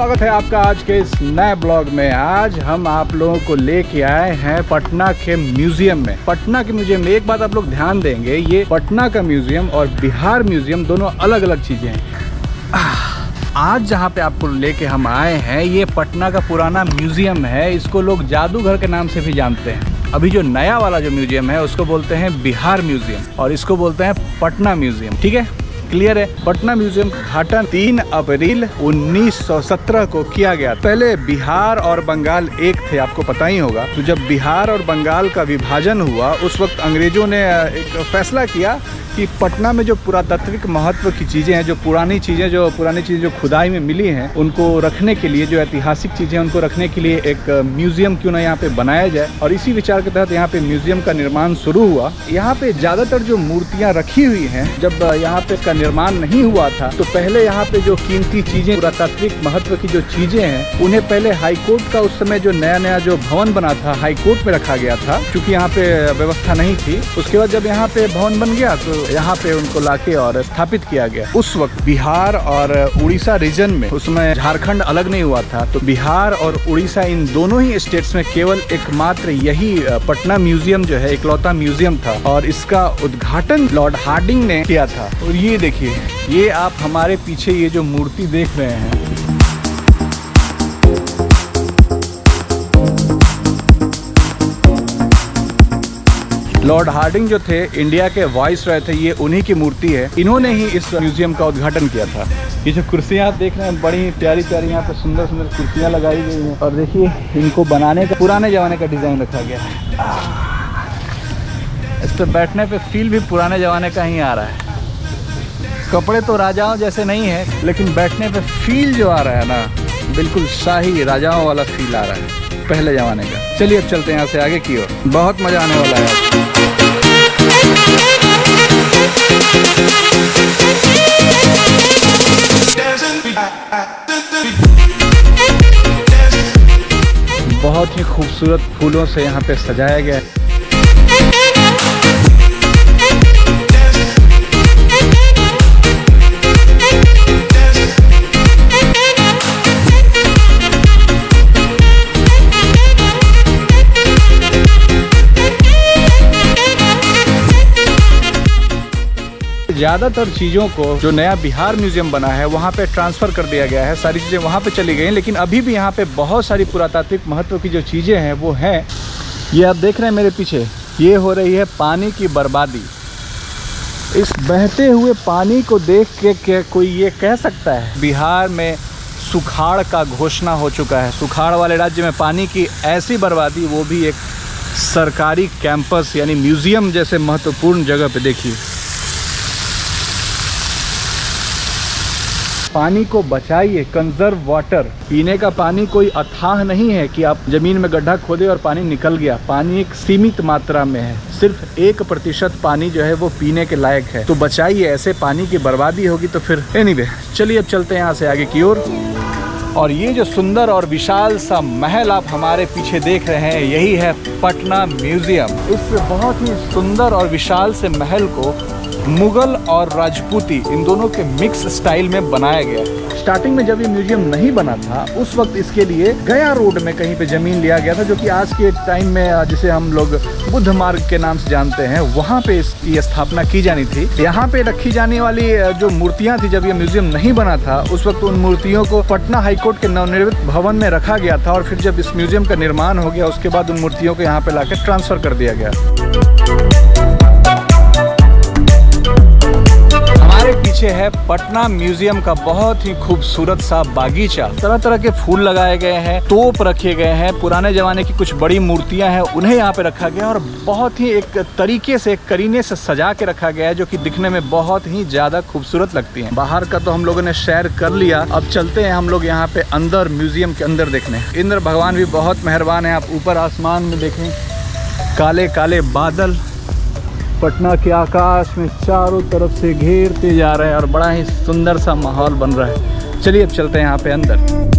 स्वागत है आपका आज के इस नए ब्लॉग में। आज हम आप लोगों को लेके आए हैं पटना के म्यूजियम में। पटना के म्यूजियम में एक बात आप लोग ध्यान देंगे, ये पटना का म्यूजियम और बिहार म्यूजियम दोनों अलग अलग चीज़ें हैं। आज जहाँ पे आपको लेके हम आए हैं ये पटना का पुराना म्यूजियम है। इसको लोग जादूघर के नाम से भी जानते हैं। अभी जो नया वाला जो म्यूजियम है उसको बोलते हैं बिहार म्यूजियम और इसको बोलते हैं पटना म्यूजियम। ठीक है, क्लियर है। पटना म्यूजियम का उद्घाटन 3 अप्रैल 1917 को किया गया। पहले बिहार और बंगाल एक थे, आपको पता ही होगा। तो जब बिहार और बंगाल का विभाजन हुआ उस वक्त अंग्रेजों ने एक फैसला किया कि पटना में जो पुरातात्विक महत्व की चीज़ें हैं, जो पुरानी चीज़ें जो खुदाई में मिली हैं, उनको रखने के लिए, जो ऐतिहासिक चीज़ें उनको रखने के लिए एक म्यूजियम क्यों ना यहाँ पे बनाया जाए। और इसी विचार के तहत यहाँ पे म्यूजियम का निर्माण शुरू हुआ। यहाँ पे ज़्यादातर जो मूर्तियाँ रखी हुई हैं, जब यहाँ पे इसका निर्माण नहीं हुआ था तो पहले यहाँ पे जो कीमती चीज़ें, पुरातात्विक महत्व की जो चीज़ें हैं, उन्हें पहले हाईकोर्ट का उस समय जो नया जो भवन बना था हाईकोर्ट में रखा गया था, क्योंकि यहाँ पे व्यवस्था नहीं थी। उसके बाद जब यहाँ पे भवन बन गया तो यहाँ पे उनको लाके और स्थापित किया गया। उस वक्त बिहार और उड़ीसा रीजन में, उसमें झारखंड अलग नहीं हुआ था, तो बिहार और उड़ीसा इन दोनों ही स्टेट्स में केवल एकमात्र यही पटना म्यूजियम जो है इकलौता म्यूजियम था और इसका उद्घाटन लॉर्ड हार्डिंग ने किया था। और ये देखिए, ये आप हमारे पीछे ये जो मूर्ति देख रहे हैं, लॉर्ड हार्डिंग जो थे इंडिया के वाइस रॉय थे, ये उन्हीं की मूर्ति है। इन्होंने ही इस म्यूजियम का उद्घाटन किया था। ये जो कुर्सियाँ आप देख रहे हैं, बड़ी प्यारी प्यारी यहाँ पे सुंदर सुंदर कुर्सियाँ लगाई गई हैं। और देखिए, इनको बनाने का पुराने ज़माने का डिज़ाइन रखा गया है। इस पर बैठने पे फील भी पुराने ज़माने का ही आ रहा है। कपड़े तो राजाओं जैसे नहीं है, लेकिन बैठने पे फील जो आ रहा है ना, बिल्कुल शाही राजाओं वाला फील आ रहा है पहले ज़माने का। चलिए अब चलते हैं यहाँ से आगे की ओर, बहुत मज़ा आने वाला है। बहुत ही खूबसूरत फूलों से यहाँ पे सजाया गया है। ज़्यादातर चीज़ों को जो नया बिहार म्यूजियम बना है वहाँ पे ट्रांसफ़र कर दिया गया है। सारी चीज़ें वहाँ पे चली गई हैं, लेकिन अभी भी यहाँ पे बहुत सारी पुरातात्विक महत्व की जो चीज़ें हैं वो हैं। ये आप देख रहे हैं मेरे पीछे, ये हो रही है पानी की बर्बादी। इस बहते हुए पानी को देख के कोई ये कह सकता है बिहार में सुखाड़ का घोषणा हो चुका है। सुखाड़ वाले राज्य में पानी की ऐसी बर्बादी, वो भी एक सरकारी कैंपस यानी म्यूज़ियम जैसे महत्वपूर्ण जगह पे। देखिए, पानी को बचाइए, कंजर्व वाटर। पीने का पानी कोई अथाह नहीं है कि आप जमीन में गड्ढा खोदे और पानी निकल गया। पानी एक सीमित मात्रा में है, सिर्फ 1% पानी जो है वो पीने के लायक है। तो बचाइए, ऐसे पानी की बर्बादी होगी तो फिर एनीवे। चलिए अब चलते हैं यहाँ से आगे की ओर। और ये जो सुंदर और विशाल सा महल आप हमारे पीछे देख रहे हैं, यही है पटना म्यूजियम। इस बहुत ही सुंदर और विशाल से महल को मुगल और राजपूती इन दोनों के मिक्स स्टाइल में बनाया गया। स्टार्टिंग में जब ये म्यूजियम नहीं बना था उस वक्त इसके लिए गया रोड में कहीं पे ज़मीन लिया गया था, जो कि आज के टाइम में जिसे हम लोग बुद्ध मार्ग के नाम से जानते हैं, वहाँ पे इसकी स्थापना की जानी थी। यहाँ पे रखी जाने वाली जो मूर्तियाँ थी, जब ये म्यूजियम नहीं बना था उस वक्त उन मूर्तियों को पटना हाईकोर्ट के नवनिर्मित भवन में रखा गया था। और फिर जब इस म्यूजियम का निर्माण हो गया उसके बाद उन मूर्तियों को यहाँ पे लाकर ट्रांसफ़र कर दिया गया। पीछे है पटना म्यूजियम का बहुत ही खूबसूरत सा बागीचा। तरह तरह के फूल लगाए गए हैं, तोप रखे गए हैं, पुराने जमाने की कुछ बड़ी मूर्तियां हैं उन्हें यहाँ पे रखा गया और बहुत ही एक तरीके से, एक करीने से सजा के रखा गया है, जो कि दिखने में बहुत ही ज्यादा खूबसूरत लगती हैं। बाहर का तो हम लोगों ने सैर कर लिया, अब चलते हैं हम लोग यहाँ पे अंदर, म्यूजियम के अंदर देखने। इंद्र भगवान भी बहुत मेहरबान है। आप ऊपर आसमान में देखें, काले काले बादल पटना के आकाश में चारों तरफ से घेरते जा रहे हैं और बड़ा ही सुंदर सा माहौल बन रहा है। चलिए अब चलते हैं यहाँ पे अंदर।